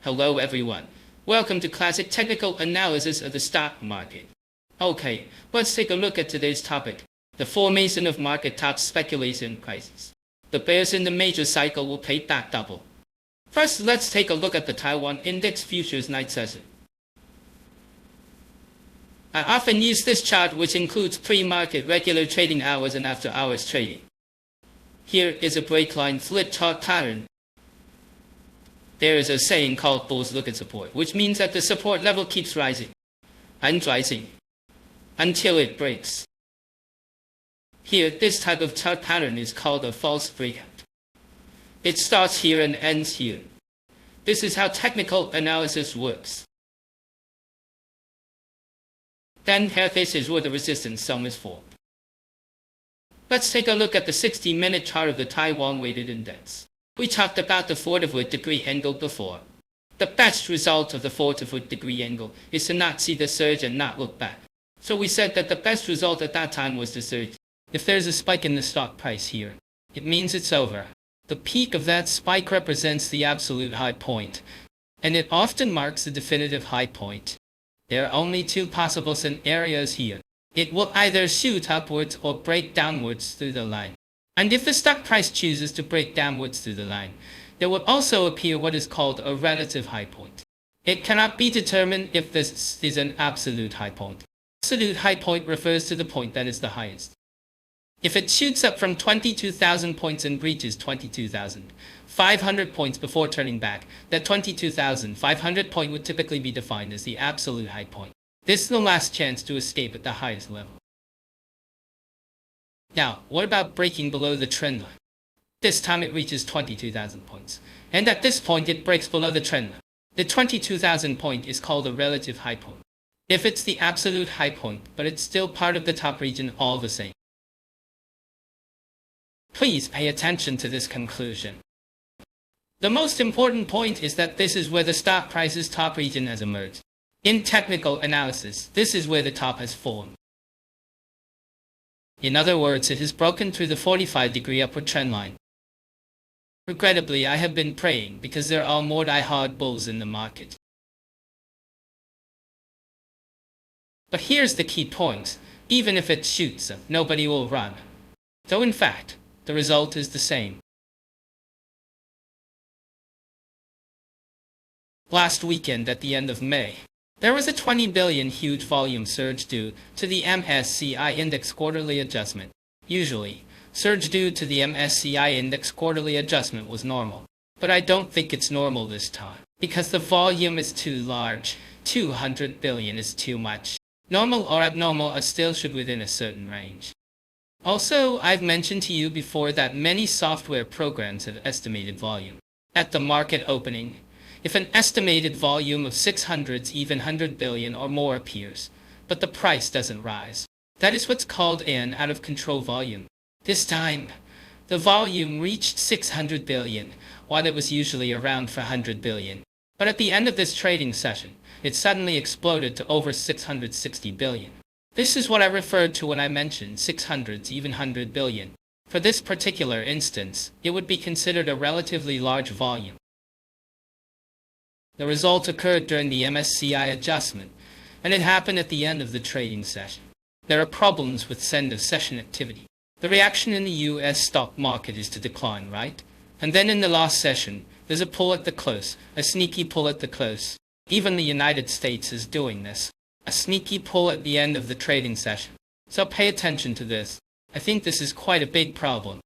Hello everyone. Welcome to classic technical analysis of the stock market. Okay, let's take a look at today's topic. The formation of market top speculation crisis. The bears in the major cycle will pay back double. First, let's take a look at the Taiwan Index Futures night session. I often use this chart, which includes pre-market regular trading hours and after-hours trading. Here is a breakline flit chart pattern. There is a saying called bulls look at support, which means that the support level keeps rising and rising until it breaks. Here, this type of chart pattern is called a false breakout. It starts here and ends here. This is how technical analysis works. Then here this is where the resistance zone is formed. Let's take a look at the 60-minute chart of the Taiwan weighted index. We talked about the 40-degree angle before. The best result of the 40-degree angle is to not see the surge and not look back. So we said that the best result at that time was the surge. If there's a spike in the stock price here, it means it's over. The peak of that spike represents the absolute high point, and it often marks the definitive high point. There are only two possible scenarios here. It will either shoot upwards or break downwards through the line. And if the stock price chooses to break downwards through the line, there will also appear what is called a relative high point. It cannot be determined if this is an absolute high point. Absolute high point refers to the point that is the highest. If it shoots up from 22,000 points and reaches 22,500 points before turning back, that 22,500 point would typically be defined as the absolute high point. This is the last chance to escape at the highest level. Now, what about breaking below the trend line? This time it reaches 22,000 points, and at this point it breaks below the trend line. The 22,000 point is called a relative high point. If it's the absolute high point, but it's still part of the top region all the same. Please pay attention to this conclusion. The most important point is that this is where the stock price's top region has emerged. In technical analysis, this is where the top has formed. In other words, it has broken through the 45-degree upward trend line. Regrettably, I have been praying because there are more die-hard bulls in the market. But here's the key point. Even if it shoots up, nobody will run. Though in fact, the result is the same. Last weekend at the end of May, there was a 20 billion huge volume surge due to the MSCI index quarterly adjustment. Usually, surge due to the MSCI index quarterly adjustment was normal. But I don't think it's normal this time, because the volume is too large. 200 billion is too much. Normal or abnormal are still should within a certain range. Also, I've mentioned to you before that many software programs have estimated volume. At the market opening, if an estimated volume of 600, even 100 billion or more appears, but the price doesn't rise, that is what's called an out-of-control volume. This time, the volume reached 600 billion, while it was usually around 400 billion. But at the end of this trading session, it suddenly exploded to over 660 billion. This is what I referred to when I mentioned 600, even 100 billion. For this particular instance, it would be considered a relatively large volume. The result occurred during the MSCI adjustment, and it happened at the end of the trading session. There are problems with end-of-session activity. The reaction in the US stock market is to decline, right? And then in the last session, there's a pull at the close, a sneaky pull at the close. Even the United States is doing this. A sneaky pull at the end of the trading session. So pay attention to this. I think this is quite a big problem.